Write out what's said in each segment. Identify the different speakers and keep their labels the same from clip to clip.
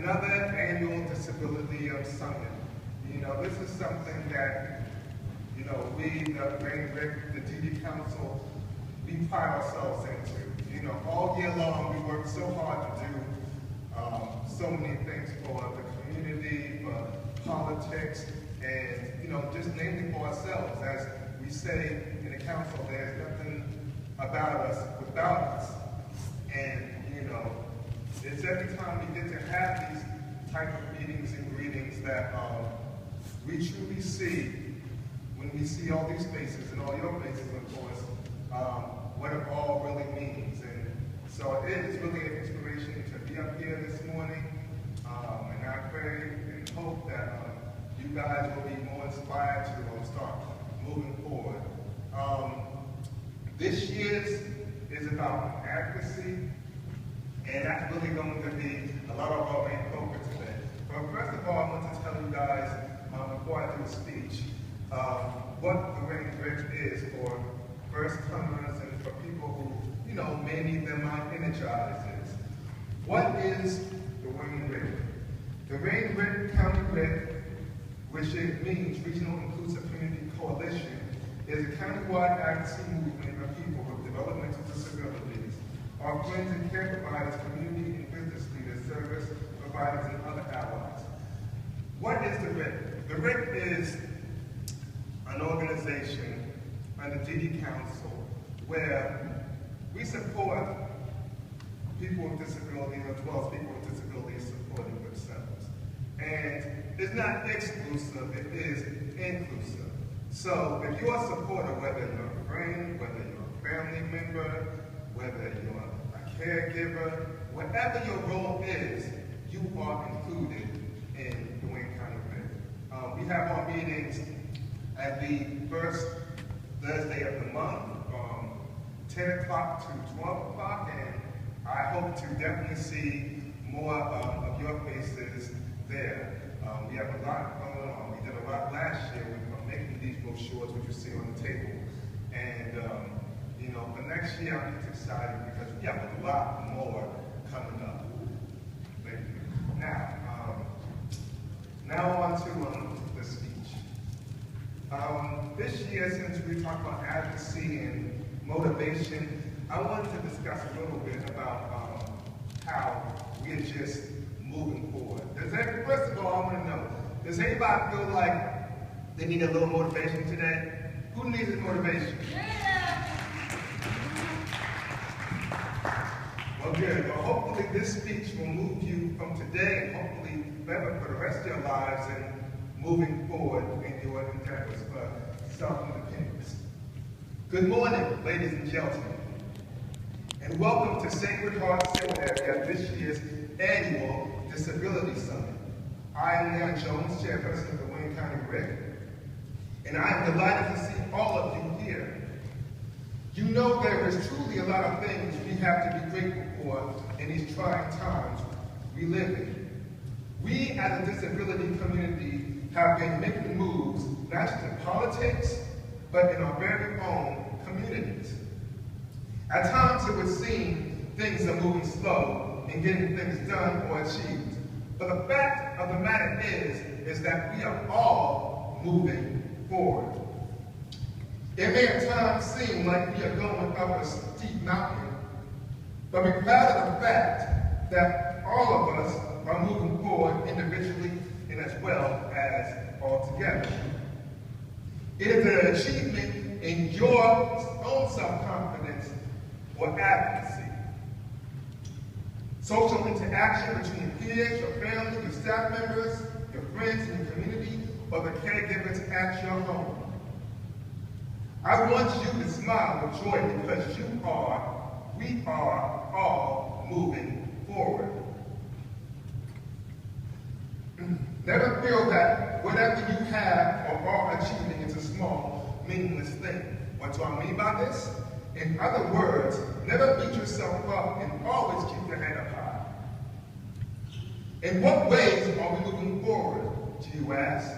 Speaker 1: another annual Disability Summit. You know, this is something that, you know, we, the Wayne RICC, the DD Council, we pride ourselves into. You know, all year long we work so hard to do so many things for the community, for politics, and, you know, just namely for ourselves. As we say in the council, there's nothing about us without us. And, you know, it's every time we get to have these type of meetings and greetings that we truly see, when we see all these faces, and all your faces, of course, what it all really means. And so it is really an inspiration to be up here this morning, and I pray and hope that you guys will be more inspired to start moving forward. This year's is about advocacy, and that's really going to be a lot of our main focus today. But first of all, I want to tell you guys, before I do a speech, what the Wayne RICC is for first-comers and for people who, you know, may need their mind energized. What is the Wayne RICC? The Wayne RICC County RICC, which it means Regional Inclusive Community Coalition, is a countywide advocacy movement of people with developmental disabilities, our friends and care providers, community and business leaders, service providers, and other allies. What is the RICC? The RICC is an organization under DD Council where we support people with disabilities as well as people with disabilities supporting themselves. And it's not exclusive, it is inclusive. So if you're a supporter, whether you're a friend, whether you're a family member, whether you're a caregiver, whatever your role is, you are included in the Wayne County RICC. We have our meetings at the first Thursday of the month from 10 o'clock to 12 o'clock, and I hope to definitely see more of your faces there. We have a lot going on. We did a lot last year with making these brochures, which you see on the table. And, you know, for next year, I'm just excited because we have a lot more coming up. Now on to the speech. This year, since we talked about advocacy and motivation, I wanted to discuss a little bit about how we're just moving forward. First of all, I want to know, does anybody feel like they need a little motivation today? Who needs motivation? Yeah. Well, good. Well, hopefully this speech will move you from today and hopefully forever for the rest of your lives and moving forward in your endeavors for self-independence. Good morning, ladies and gentlemen, and welcome to Sacred Heart Seminary at this year's annual Disability Summit. I am Leon Jones, Chairperson of the Wayne County RICC, and I am delighted to see all of you here. You know there is truly a lot of things we have to be grateful for in these trying times we live in. We as a disability community have been making moves, not just in politics, but in our very own communities. At times it would seem things are moving slow in getting things done or achieved. But the fact of the matter is that we are all moving forward. It may at times seem like we are going up a steep mountain, but we're proud of the fact that all of us are moving forward individually and as well as all together. It is an achievement in your own self-confidence or advocacy. Social interaction between peers, your family, your staff members, your friends in your community, or the caregivers at your home. I want you to smile with joy because we are all moving forward. Never feel that whatever you have or are achieving is a small, meaningless thing. What do I mean by this? In other words, never beat yourself up and always keep your head up high. In what ways are we moving forward, do you ask?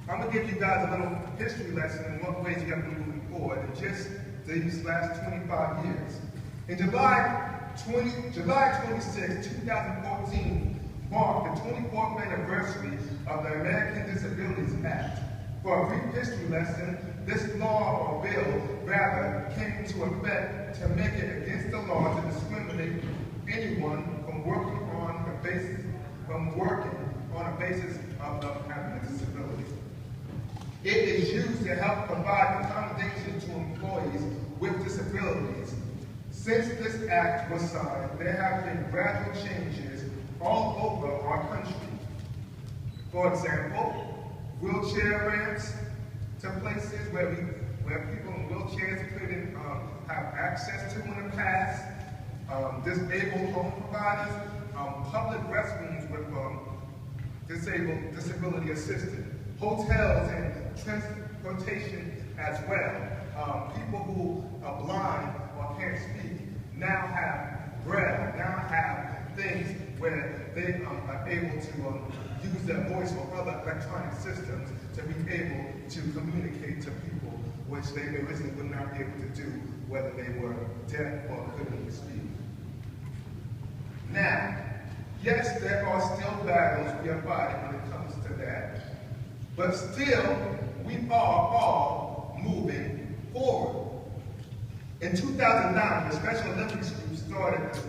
Speaker 1: I'm going to give you guys a little history lesson in what ways we have been moving forward in just these last 25 years. In July 26, 2014, mark the 24th anniversary of the American Disabilities Act. For a brief history lesson, this law or bill rather came into effect to make it against the law to discriminate anyone from working on a basis of having a disability. It is used to help provide accommodation to employees with disabilities. Since this act was signed, there have been gradual changes all over our country. For example, wheelchair ramps to places where people in wheelchairs couldn't have access to in the past, disabled home providers, public restrooms with disability assistance, hotels and transportation as well. People who are blind or can't speak now have braille, now have things where they are able to use their voice or other electronic systems to be able to communicate to people, which they originally would not be able to do, whether they were deaf or couldn't speak. Now, yes, there are still battles we are fighting when it comes to that, but still, we are all moving forward. In 2009, the Special Olympics group started the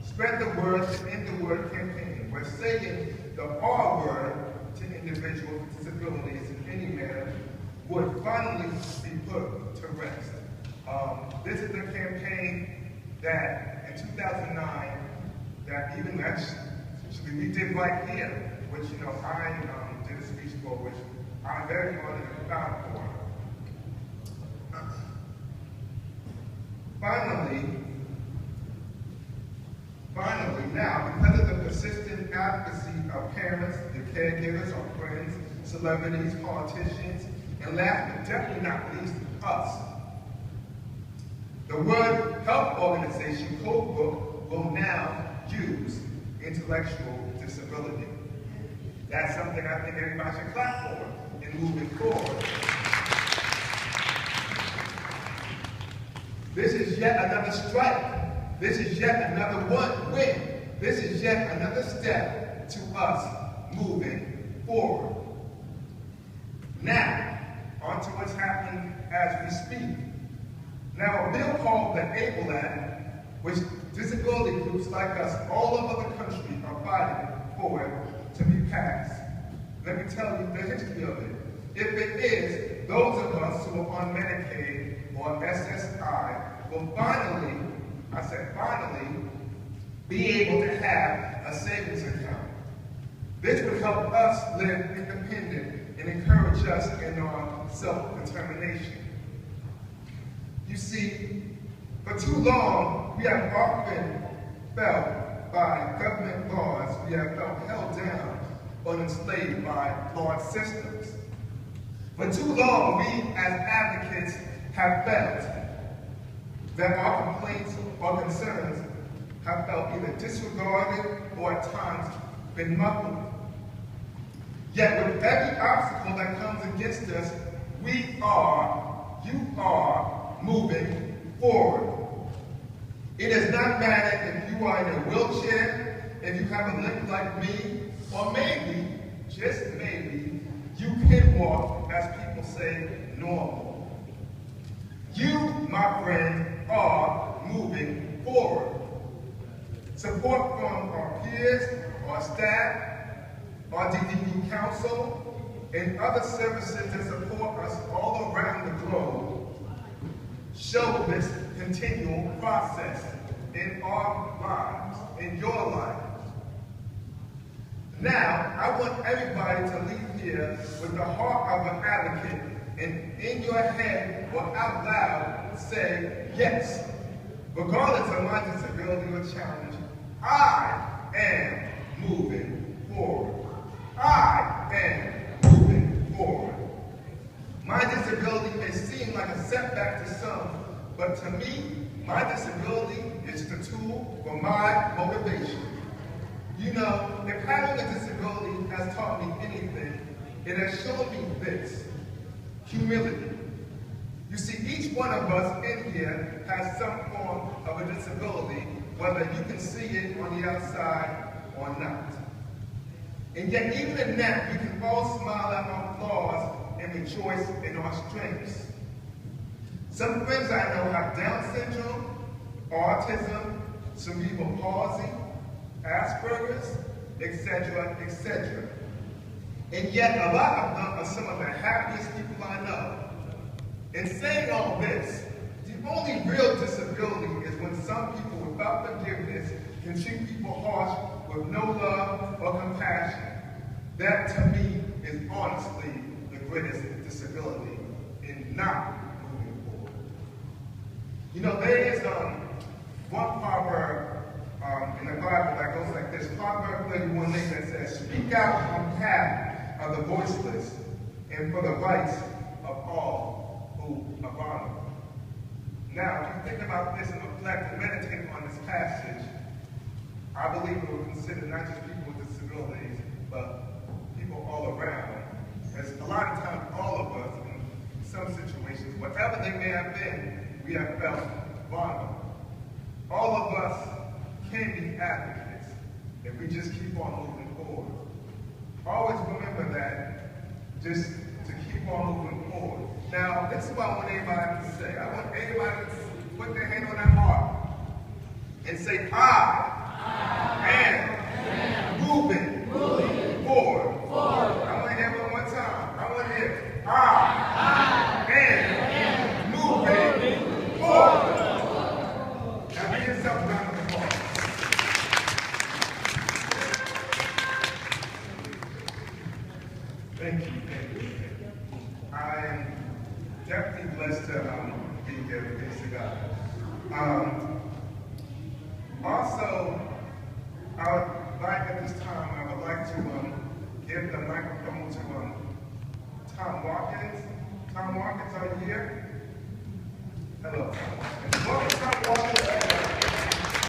Speaker 1: Spread the Word to End the Word campaign, where saying the R word to individuals with disabilities in any manner would finally be put to rest. This is the campaign that in 2009, that even actually we did right here, which I did a speech for, which I'm very honored and proud for. Finally, now, because of the persistent advocacy of parents, their caregivers, our friends, celebrities, politicians, and last but definitely not least, us, the World Health Organization code book will now use intellectual disability. That's something I think everybody should clap for in moving forward. This is yet another strike. This is yet another win. This is yet another step to us moving forward. Now, on to what's happening as we speak. Now, a bill called the ABLE Act, which disability groups like us all over the country are fighting for it to be passed. Let me tell you the history of it. If it is, those of us who are on Medicaid or SSI will finally, I said finally, be able to have a savings account. This would help us live independent and encourage us in our self-determination. You see, for too long, we have often felt by government laws, we have felt held down or enslaved by flawed systems. For too long, we as advocates have felt that our complaints or concerns have felt either disregarded or at times been muffled. Yet with every obstacle that comes against us, you are moving forward. It does not matter if you are in a wheelchair, if you have a limp like me, or maybe, just maybe, you can walk, as people say, normal. You, my friend, are moving forward. Support from our peers, our staff, our DDP Council, and other services that support us all around the globe show this continual process in our lives, in your life. Now, I want everybody to leave here with the heart of an advocate, and in your head or out loud say, yes, regardless of my disability or challenge, I am moving forward. I am moving forward. My disability may seem like a setback to some, but to me, my disability is the tool for my motivation. You know, if having a disability has taught me anything, it has shown me this: humility. You see, each one of us in here has some form of a disability, whether you can see it on the outside or not. And yet, even in that, we can all smile at our flaws and rejoice in our strengths. Some friends I know have Down syndrome, autism, cerebral palsy, Asperger's, etc., etc. And yet, a lot of them are some of the happiest people I know. In saying all this, the only real disability is when some people without forgiveness can treat people harsh with no love or compassion. That, to me, is honestly the greatest disability in not moving forward. You know, there is one proverb in the Bible that goes like this. Proverb 31:8 that says, "Speak out on behalf of the voiceless and for the rights of all who are vulnerable." Now, if you think about this and reflect and meditate on this passage, I believe it will consider not just people with disabilities, but people all around. As a lot of times, all of us, in some situations, whatever they may have been, we have felt vulnerable. All of us can be advocates if we just keep on moving forward. Always remember that, just to keep on moving forward. Now, this is what I want everybody to say. I want everybody to put their hand on their heart and say, I am moving forward. I want to hear it one more time. I want to hear, I am moving forward. Now, give yourself a round of applause. Thank you. I am definitely blessed to be here. Thanks to God. Also, I would like at this time, I would like to give the microphone to Tom Watkins. Tom Watkins, are you here? Hello.